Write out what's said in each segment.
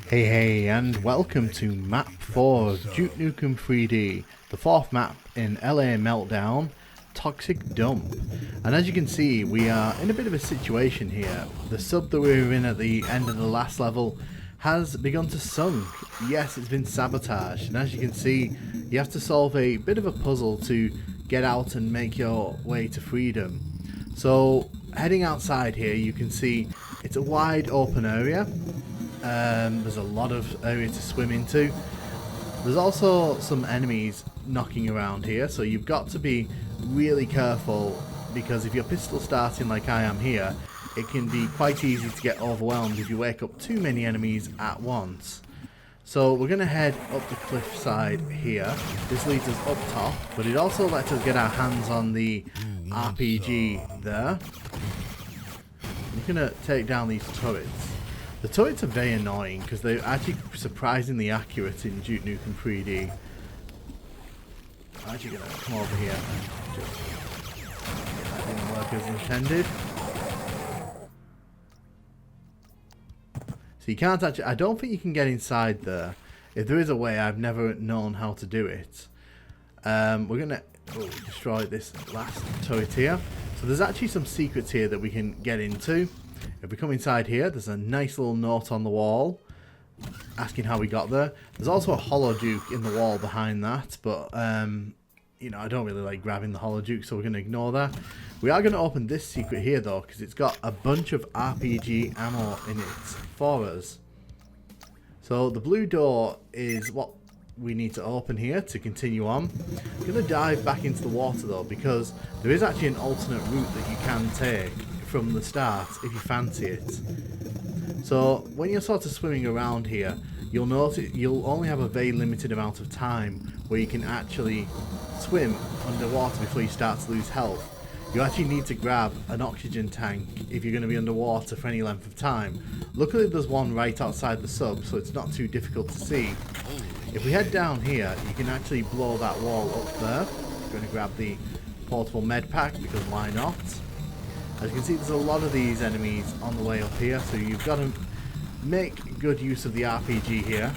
Hey, and welcome to Map 4 of Duke Nukem 3D, the fourth map in LA Meltdown, Toxic Dump. And as you can see, we are in a bit of a situation here. The sub that we were in at the end of the last level has begun to sunk. Yes, it's been sabotaged, and as you can see, you have to solve a bit of a puzzle to get out and make your way to freedom. So, heading outside here, you can see it's a wide open area. There's a lot of area to swim into. There's also some enemies knocking around here, so you've got to be really careful, because if you're pistol starting like I am here, it can be quite easy to get overwhelmed if you wake up too many enemies at once. So we're going to head up the cliffside here. This leads us up top, but it also lets us get our hands on the RPG there. We're going to take down these turrets. The turrets are very annoying because they're actually surprisingly accurate in Duke Nukem 3D. I'm actually going to come over here and just... that didn't work as intended. So you can't actually... I don't think you can get inside there. If there is a way, I've never known how to do it. We're going to destroy this last turret here. So there's actually some secrets here that we can get into. If we come inside here, there's a nice little note on the wall asking how we got there. There's also a hollow Duke in the wall behind that, but you know, I don't really like grabbing the hollow Duke, so we're going to ignore that. We are going to open this secret here though, because it's got a bunch of RPG ammo in it for us. So the blue door is what we need to open here to continue on. I'm going to dive back into the water though, because there is actually an alternate route that you can take from the start if you fancy it. So when you're sort of swimming around here, you'll notice you'll only have a very limited amount of time where you can actually swim underwater before you start to lose health. You actually need to grab an oxygen tank if you're going to be underwater for any length of time. Luckily there's one right outside the sub, so it's not too difficult to see. If we head down here, you can actually blow that wall up there. I'm going to grab the portable med pack because why not? As you can see, there's a lot of these enemies on the way up here, so you've got to make good use of the RPG here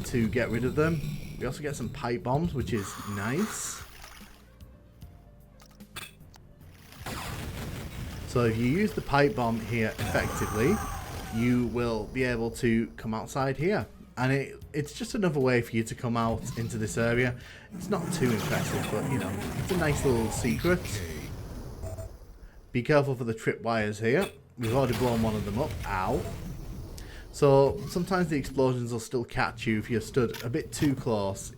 to get rid of them. We also get some pipe bombs, which is nice. So if you use the pipe bomb here effectively, you will be able to come outside here. And it's just another way for you to come out into this area. It's not too impressive, but you know, it's a nice little secret. Be careful for the tripwires here. We've already blown one of them up. Ow. So sometimes the explosions will still catch you if you're stood a bit too close,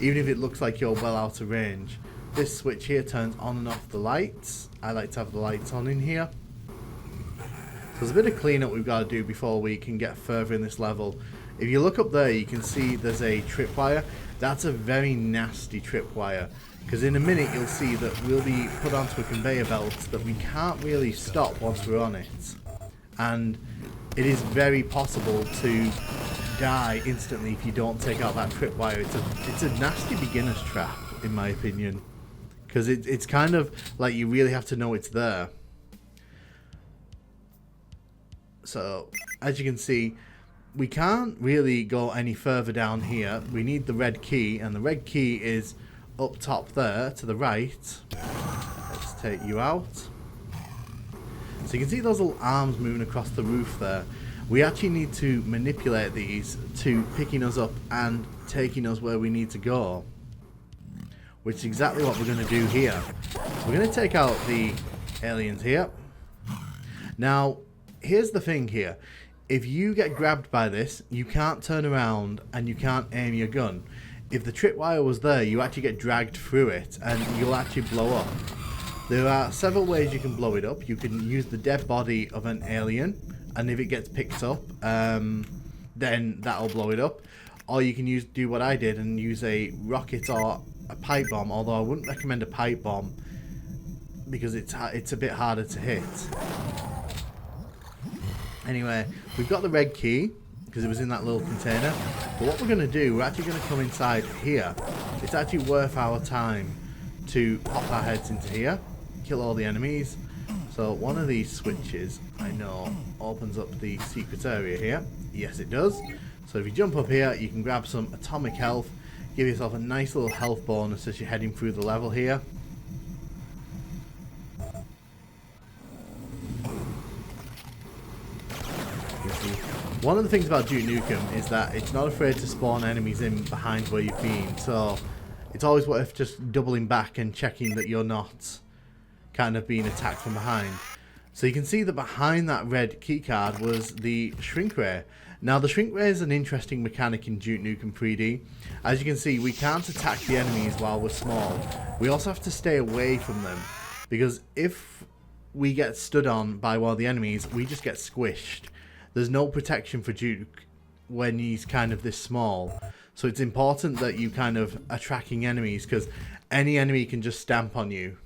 even if it looks like you're well out of range. This switch here turns on and off the lights. I like to have the lights on in here. So there's a bit of cleanup we've got to do before we can get further in this level. If you look up there, you can see there's a tripwire. That's a very nasty tripwire, because in a minute you'll see that we'll be put onto a conveyor belt that we can't really stop once we're on it. And it is very possible to die instantly if you don't take out that tripwire. It's a nasty beginner's trap, in my opinion, because it's kind of like you really have to know it's there. So, as you can see, we can't really go any further down here. We need the red key, and the red key is up top there to the right. Let's take you out. So you can see those little arms moving across the roof there. We actually need to manipulate these to picking us up and taking us where we need to go, which is exactly what we're going to do here. We're going to take out the aliens here. Now, here's the thing here. If you get grabbed by this, you can't turn around and you can't aim your gun. If the tripwire was there, you actually get dragged through it and you'll actually blow up. There are several ways you can blow it up. You can use the dead body of an alien, and if it gets picked up, then that'll blow it up. Or you can do what I did and use a rocket or a pipe bomb, although I wouldn't recommend a pipe bomb because it's a bit harder to hit. Anyway, we've got the red key because it was in that little container. But what we're going to do, we're actually going to come inside here. It's actually worth our time to pop our heads into here, kill all the enemies. So one of these switches, I know, opens up the secret area here. Yes, it does. So if you jump up here, you can grab some atomic health, give yourself a nice little health bonus as you're heading through the level here. One of the things about Duke Nukem is that it's not afraid to spawn enemies in behind where you've been, so it's always worth just doubling back and checking that you're not kind of being attacked from behind. So you can see that behind that red keycard was the shrink ray. Now the shrink ray is an interesting mechanic in Duke Nukem 3D. As you can see, we can't attack the enemies while we're small. We also have to stay away from them, because if we get stood on by one of the enemies, we just get squished. There's no protection for Duke when he's kind of this small. So it's important that you kind of are tracking enemies, because any enemy can just stamp on you.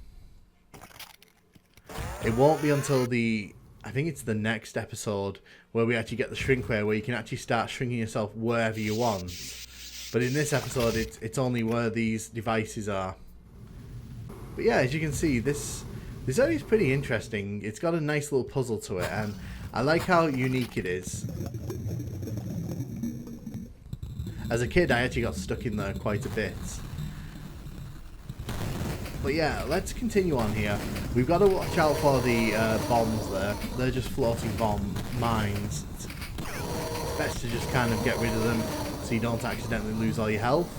It won't be until I think it's the next episode where we actually get the shrink ray, where you can actually start shrinking yourself wherever you want. But in this episode, it's only where these devices are. But yeah, as you can see, this area is pretty interesting. It's got a nice little puzzle to it, and I like how unique it is. As a kid, I actually got stuck in there quite a bit. But yeah, let's continue on here. We've got to watch out for the bombs there. They're just floating bomb mines. It's best to just kind of get rid of them so you don't accidentally lose all your health.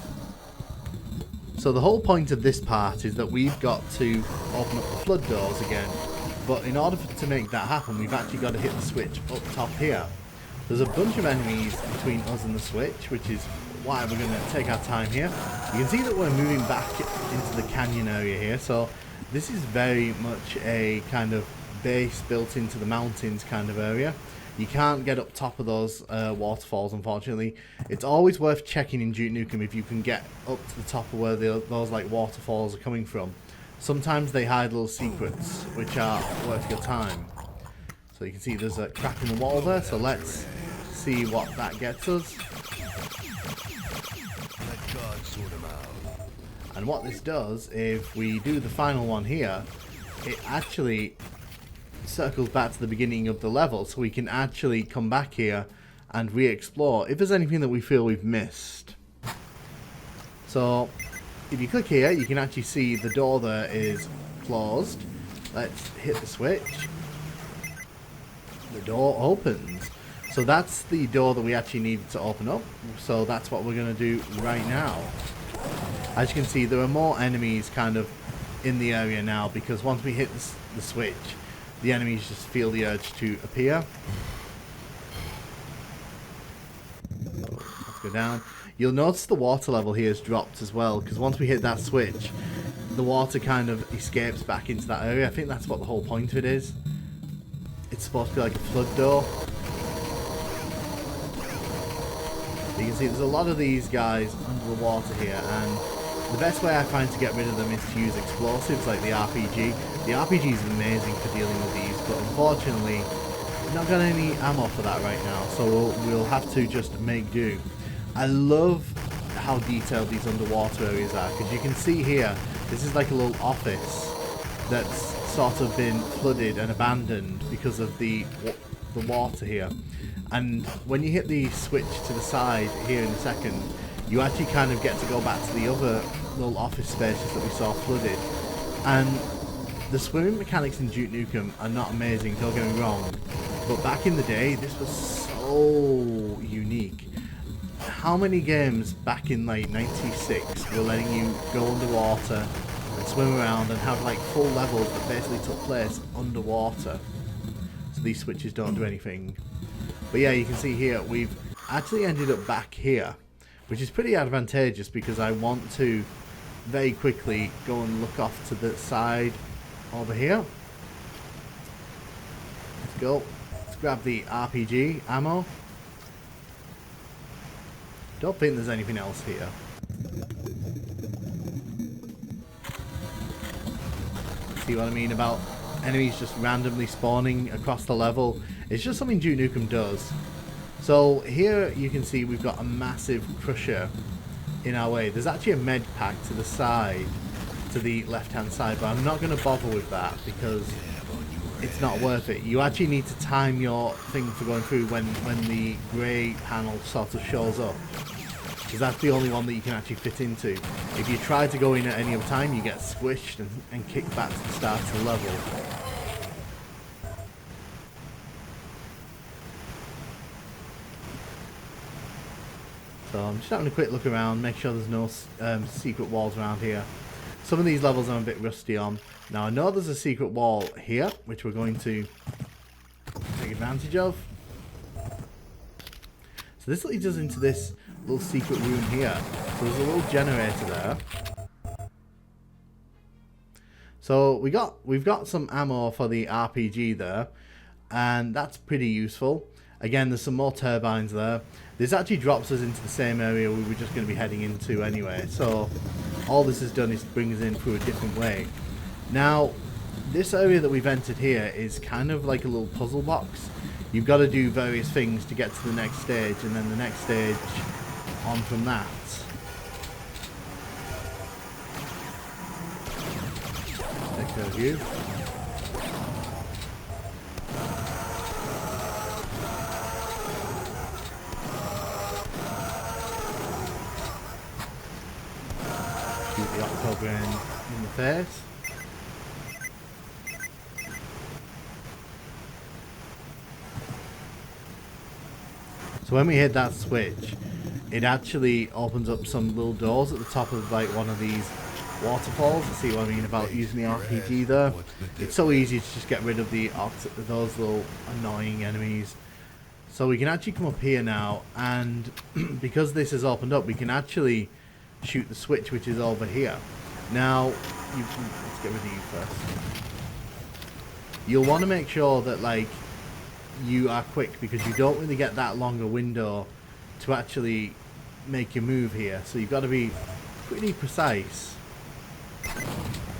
So the whole point of this part is that we've got to open up the flood doors again. But in order to make that happen, we've actually got to hit the switch up top here. There's a bunch of enemies between us and the switch, which is why we're going to take our time here. You can see that we're moving back into the canyon area here, so this is very much a kind of base built into the mountains kind of area. You can't get up top of those waterfalls, unfortunately. It's always worth checking in Duke Nukem if you can get up to the top of where those like waterfalls are coming from. Sometimes they hide little secrets which are worth your time. So you can see there's a crack in the wall there, so let's see what that gets us. And what this does, if we do the final one here, it actually circles back to the beginning of the level, so we can actually come back here and re-explore if there's anything that we feel we've missed. So if you click here, you can actually see the door there is closed. Let's hit the switch. The door opens. So that's the door that we actually needed to open up. So that's what we're going to do right now. As you can see, there are more enemies kind of in the area now, because once we hit the switch, the enemies just feel the urge to appear. Let's go down. You'll notice the water level here has dropped as well, because once we hit that switch, the water kind of escapes back into that area. I think that's what the whole point of it is. It's supposed to be like a flood door. You can see there's a lot of these guys under the water here, and the best way I find to get rid of them is to use explosives like the RPG. The RPG is amazing for dealing with these, but unfortunately, we've not got any ammo for that right now, so we'll have to just make do. I love how detailed these underwater areas are, because you can see here, this is like a little office that's sort of been flooded and abandoned because of the water here. And when you hit the switch to the side here in a second, you actually kind of get to go back to the other little office spaces that we saw flooded. And the swimming mechanics in Duke Nukem are not amazing, don't get me wrong, but back in the day, this was so unique. How many games back in like 96 were letting you go underwater and swim around and have like full levels that basically took place underwater? So these switches don't do anything. But yeah, you can see here, we've actually ended up back here, which is pretty advantageous because I want to very quickly go and look off to the side over here. Let's go. Let's grab the RPG ammo. Don't think there's anything else here. See what I mean about enemies just randomly spawning across the level? It's just something Duke Nukem does. So here you can see we've got a massive crusher in our way. There's actually a med pack to the side, to the left hand side, but I'm not going to bother with that because it's not worth it. You actually need to time your thing for going through when the grey panel sort of shows up, because that's the only one that you can actually fit into. If you try to go in at any other time, you get squished and kicked back to the start of the level. So I'm just having a quick look around, make sure there's no secret walls around here. Some of these levels I'm a bit rusty on. Now I know there's a secret wall here, which we're going to take advantage of. So this leads us into this little secret room here. So there's a little generator there. So we've got some ammo for the RPG there, and that's pretty useful. Again, there's some more turbines there. This actually drops us into the same area we were just going to be heading into anyway. So all this has done is bring us in through a different way. Now, this area that we've entered here is kind of like a little puzzle box. You've got to do various things to get to the next stage, and then the next stage on from that. Take care of you. Shoot the octobrain in the face. So when we hit that switch, it actually opens up some little doors at the top of like one of these waterfalls. You see what I mean about using the RPG there? It's so easy to just get rid of those little annoying enemies. So we can actually come up here now, and because this has opened up, we can actually shoot the switch, which is over here. Now, let's get rid of you first. You'll want to make sure that like you are quick, because you don't really get that long a window to actually make your move here. So you've got to be pretty precise.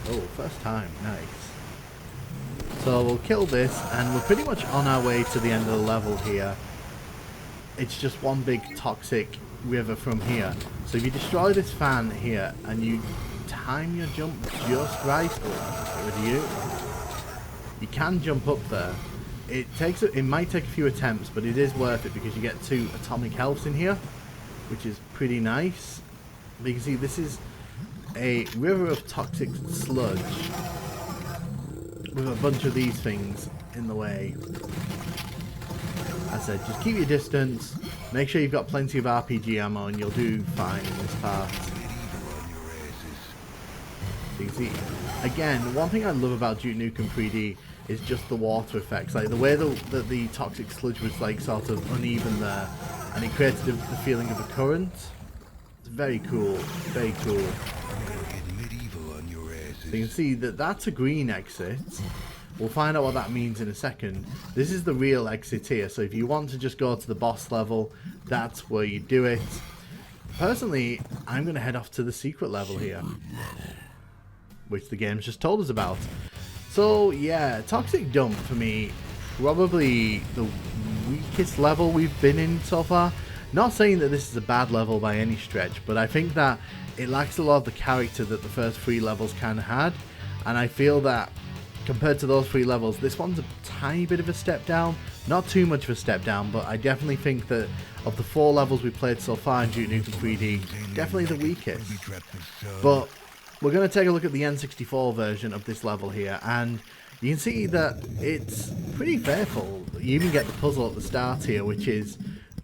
Oh, first time, nice. So we'll kill this, and we're pretty much on our way to the end of the level here. It's just one big toxic river from here. So if you destroy this fan here and you time your jump just right, oh, get rid of you. You can jump up there. It might take a few attempts, but it is worth it because you get 2 atomic healths in here, which is pretty nice. But you can see this is a river of toxic sludge with a bunch of these things in the way. As I said, just keep your distance, make sure you've got plenty of RPG ammo, and you'll do fine in this part. So you see, again, one thing I love about Duke Nukem 3D is just the water effects, like the way that the toxic sludge was like sort of uneven there, and it created the feeling of a current. It's very cool, very cool. So you can see that that's a green exit. We'll find out what that means in a second. This is the real exit here, so if you want to just go to the boss level, that's where you do it. Personally, I'm going to head off to the secret level here, which the game's just told us about. So yeah, Toxic Dump for me, probably the weakest level we've been in so far. Not saying that this is a bad level by any stretch, but I think that it lacks a lot of the character that the first 3 levels kind of had. And I feel that compared to those 3 levels, this one's a tiny bit of a step down. Not too much of a step down, but I definitely think that of the 4 levels we played so far in Duke Nukem 3D, definitely the weakest. But we're going to take a look at the N64 version of this level here, and you can see that it's pretty faithful. You even get the puzzle at the start here, which is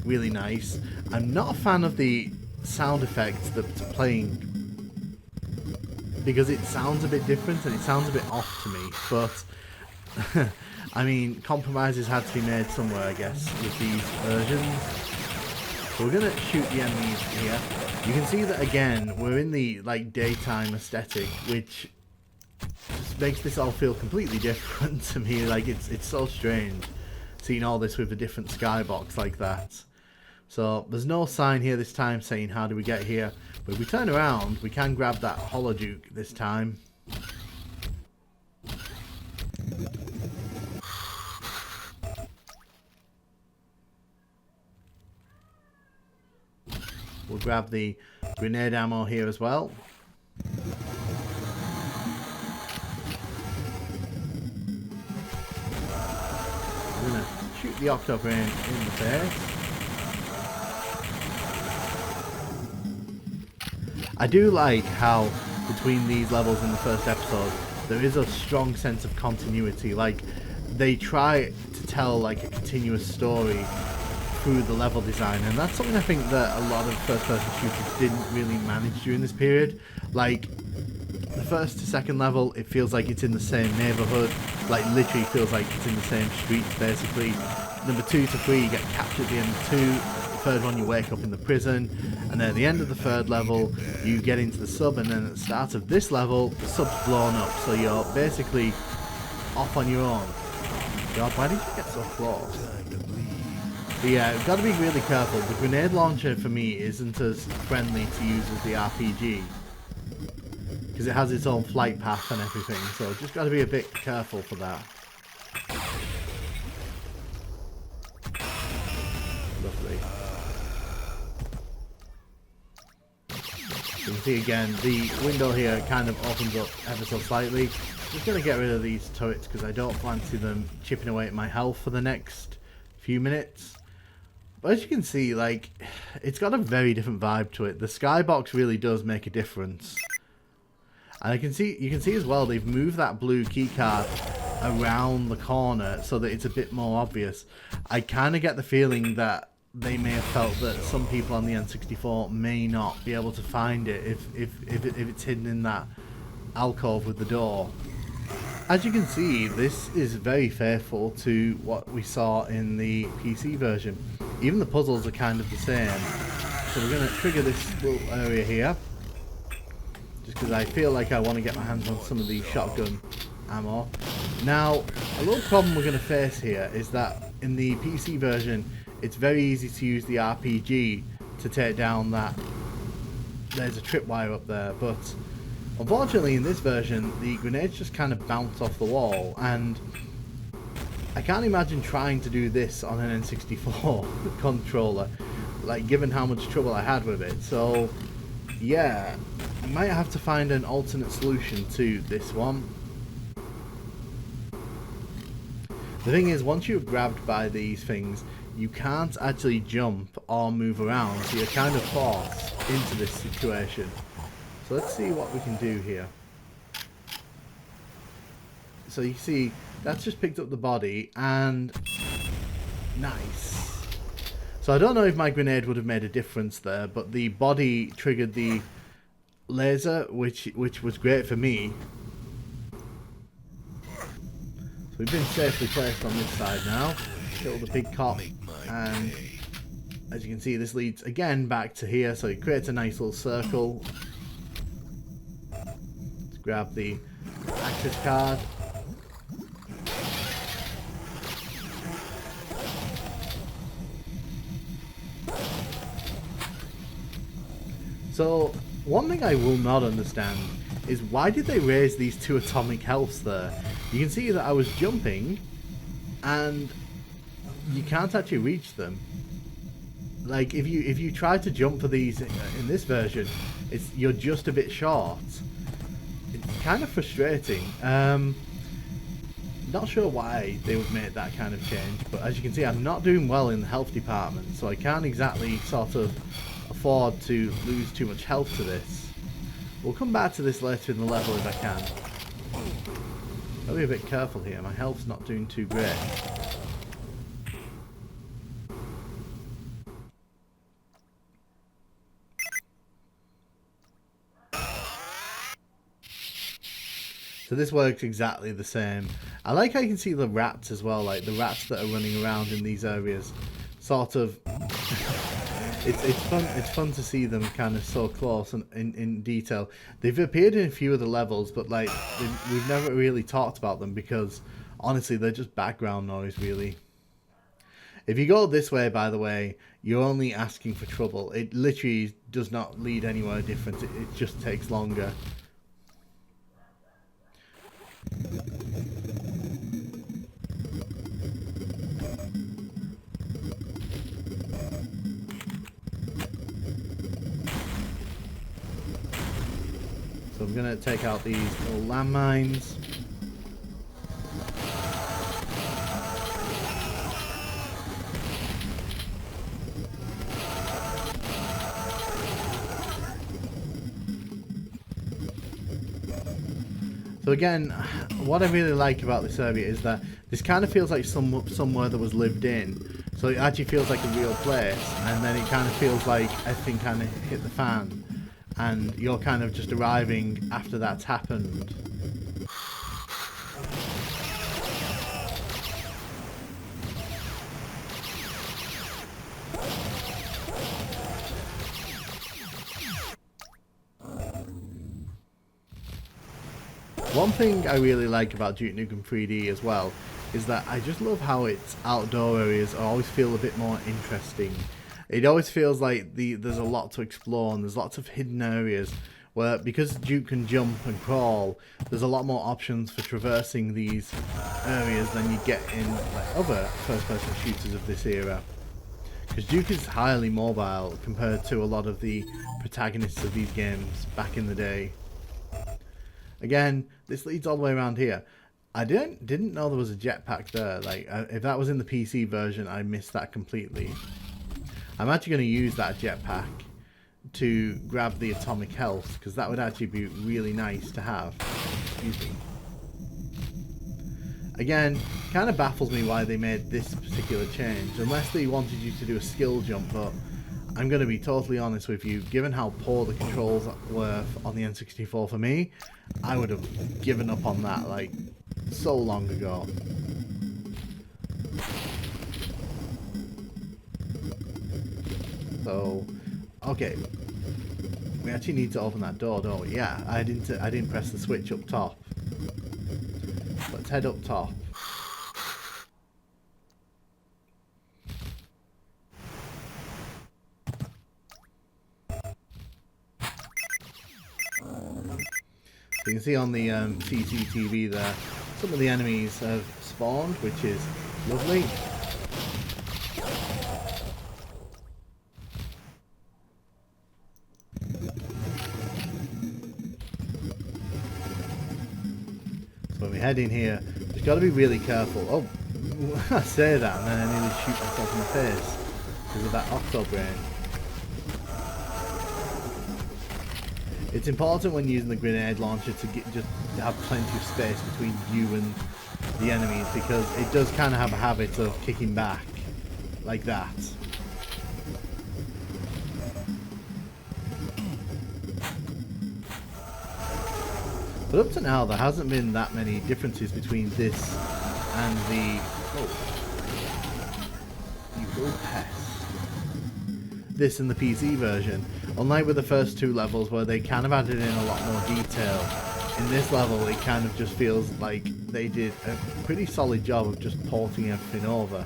really nice. I'm not a fan of the sound effects that's playing, because it sounds a bit different and it sounds a bit off to me, but I mean, compromises had to be made somewhere, I guess, with these versions. So we're going to shoot the enemies here. You can see that again, we're in the like daytime aesthetic, which just makes this all feel completely different to me. Like it's so strange seeing all this with a different skybox like that. So there's no sign here this time saying how do we get here, but if we turn around, we can grab that Hollow Duke this time. We'll grab the grenade ammo here as well. shoot the octobrain in the face. I do like how between these levels in the first episode there is a strong sense of continuity. Like, they try to tell like a continuous story through the level design, and that's something I think that a lot of first-person shooters didn't really manage during this period. Like, the first to second level, it feels like it's in the same neighborhood, like literally feels like it's in the same streets basically. Number 2 to 3, you get captured at the end of 2. The third one, you wake up in the prison, and then at the end of the third level you get into the sub, and then at the start of this level the sub's blown up, so you're basically off on your own. God, why did you get so close? But yeah, we've got to be really careful. The grenade launcher for me isn't as friendly to use as the RPG, because it has its own flight path and everything, so just got to be a bit careful for that. Lovely. You can see again, the window here kind of opens up ever so slightly. Just going to get rid of these turrets because I don't fancy them chipping away at my health for the next few minutes. But as you can see, like, it's got a very different vibe to it. The skybox really does make a difference. And you can see as well, they've moved that blue keycard around the corner so that it's a bit more obvious. I kind of get the feeling that they may have felt that some people on the N64 may not be able to find it if it's hidden in that alcove with the door. As you can see, this is very faithful to what we saw in the PC version. Even the puzzles are kind of the same. So we're going to trigger this little area here, just because I feel like I want to get my hands on some of the shotgun ammo. Now, a little problem we're going to face here is that in the PC version, it's very easy to use the RPG to take down that. There's a tripwire up there, but unfortunately in this version, the grenades just kind of bounce off the wall, and I can't imagine trying to do this on an N64 controller, like, given how much trouble I had with it. So yeah, I might have to find an alternate solution to this one. The thing is, once you're grabbed by these things, you can't actually jump or move around, so you're kind of forced into this situation. So let's see what we can do here. So you see, that's just picked up the body, and nice. So I don't know if my grenade would have made a difference there, but the body triggered the laser, which was great for me. So we've been safely placed on this side now. Kill the big cop, and as you can see, this leads again back to here, so it creates a nice little circle. Let's grab the access card. So one thing I will not understand is why did they raise these 2 atomic healths there? You can see that I was jumping and you can't actually reach them. Like, if you try to jump for these in this version, you're just a bit short. It's kind of frustrating. Not sure why they would make that kind of change, but as you can see, I'm not doing well in the health department, so I can't exactly sort of afford to lose too much health to this. We'll come back to this later in the level if I can. I'll be a bit careful here, my health's not doing too great. So this works exactly the same. I like how you can see the rats as well, like the rats that are running around in these areas. Sort of, it's fun to see them kind of so close and in detail. They've appeared in a few of the levels, but like we've never really talked about them because honestly they're just background noise really. If you go this way, by the way, you're only asking for trouble. It literally does not lead anywhere different. It just takes longer. So I'm going to take out these little landmines. So again, what I really like about this area is that this kind of feels like somewhere that was lived in. So it actually feels like a real place, and then it kind of feels like everything kind of hit the fan, and you're kind of just arriving after that's happened. One thing I really like about Duke Nukem 3D as well is that I just love how its outdoor areas always feel a bit more interesting. It always feels like there's a lot to explore, and there's lots of hidden areas where, because Duke can jump and crawl, there's a lot more options for traversing these areas than you get in like other first-person shooters of this era. Because Duke is highly mobile compared to a lot of the protagonists of these games back in the day. Again, this leads all the way around here. I didn't know there was a jetpack there. Like, if that was in the PC version, I missed that completely. I'm actually going to use that jetpack to grab the atomic health, because that would actually be really nice to have. Excuse me. Again, kind of baffles me why they made this particular change, unless they wanted you to do a skill jump, but I'm going to be totally honest with you, given how poor the controls were on the N64 for me, I would have given up on that like so long ago. So, okay, we actually need to open that door, don't we? Yeah, I didn't press the switch up top. Let's head up top. So you can see on the CCTV there, some of the enemies have spawned, which is lovely. So when we head in here, we've got to be really careful. Oh, I say that and then I nearly shoot myself in the face because of that octo brain. It's important when using the grenade launcher to just have plenty of space between you and the enemies, because it does kind of have a habit of kicking back like that. But up to now, there hasn't been that many differences between this and the... Oh. You little pest. This and the PC version. Unlike with the first two levels where they kind of added in a lot more detail, in this level it kind of just feels like they did a pretty solid job of just porting everything over.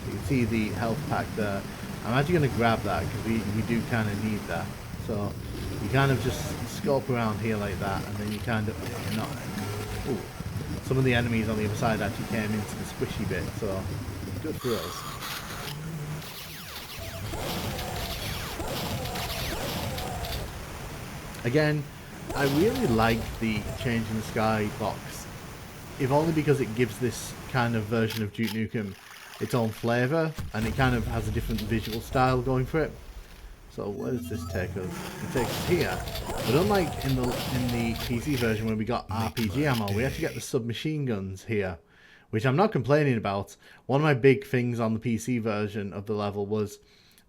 You can see the health pack there. I'm actually going to grab that because we do kind of need that. So you kind of just scope around here like that, and then you kind of... not. Ooh. Some of the enemies on the other side actually came into the squishy bit, so good for us. Again, I really like the change in the sky box, if only because it gives this kind of version of Duke Nukem its own flavour, and it kind of has a different visual style going for it. So where does this take us? It takes us here. But unlike in the PC version where we got RPG ammo, we actually get the submachine guns here, which I'm not complaining about. One of my big things on the PC version of the level was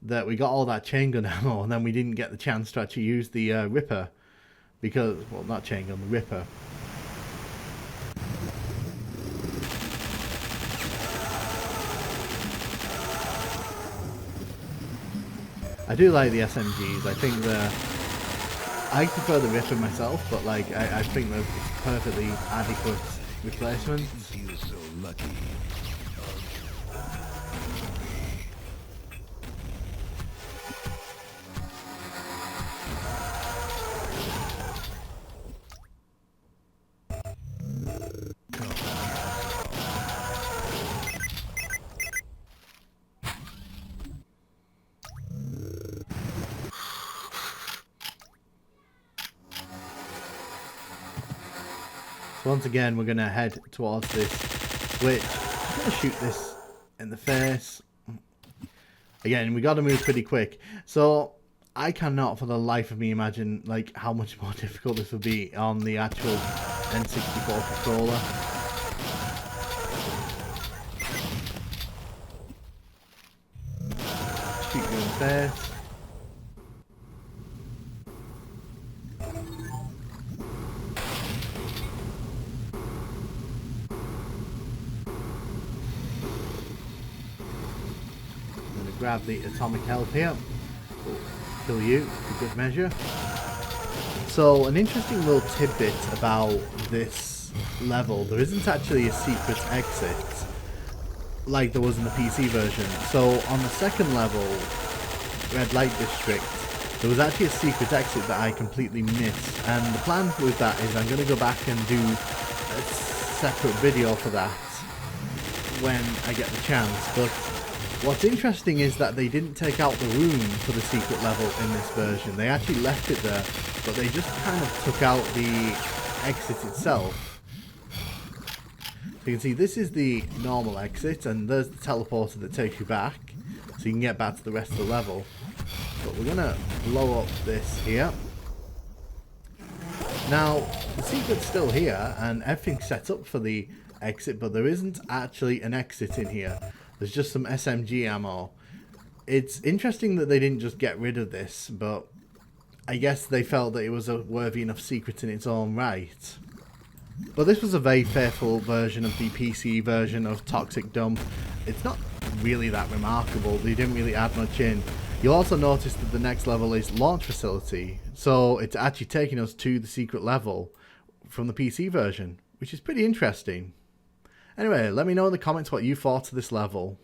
that we got all that chain gun ammo, and then we didn't get the chance to actually use the Ripper, because, well, not chain gun, the Ripper. I do like the SMGs. I think I prefer the Ripper myself, but like I think they're perfectly adequate replacements. You're so lucky. Once again, we're going to head towards this switch. I'm going to shoot this in the face. Again, we got to move pretty quick. So, I cannot for the life of me imagine like how much more difficult this would be on the actual N64 controller. Keep doing this. I'm going to grab the atomic health here. Kill you for good measure. So an interesting little tidbit about this level, there isn't actually a secret exit like there was in the PC version. So on the second level, Red Light District, there was actually a secret exit that I completely missed, and the plan with that is I'm going to go back and do a separate video for that when I get the chance. But what's interesting is that they didn't take out the room for the secret level in this version. They actually left it there, but they just kind of took out the exit itself. So you can see this is the normal exit, and there's the teleporter that takes you back, so you can get back to the rest of the level. But we're going to blow up this here. Now, the secret's still here, and everything's set up for the exit, but there isn't actually an exit in here. There's just some SMG ammo. It's interesting that they didn't just get rid of this, but I guess they felt that it was a worthy enough secret in its own right. But this was a very faithful version of the PC version of Toxic Dump. It's not really that remarkable. They didn't really add much in. You'll also notice that the next level is Launch Facility. So it's actually taking us to the secret level from the PC version, which is pretty interesting. Anyway, let me know in the comments what you thought of this level.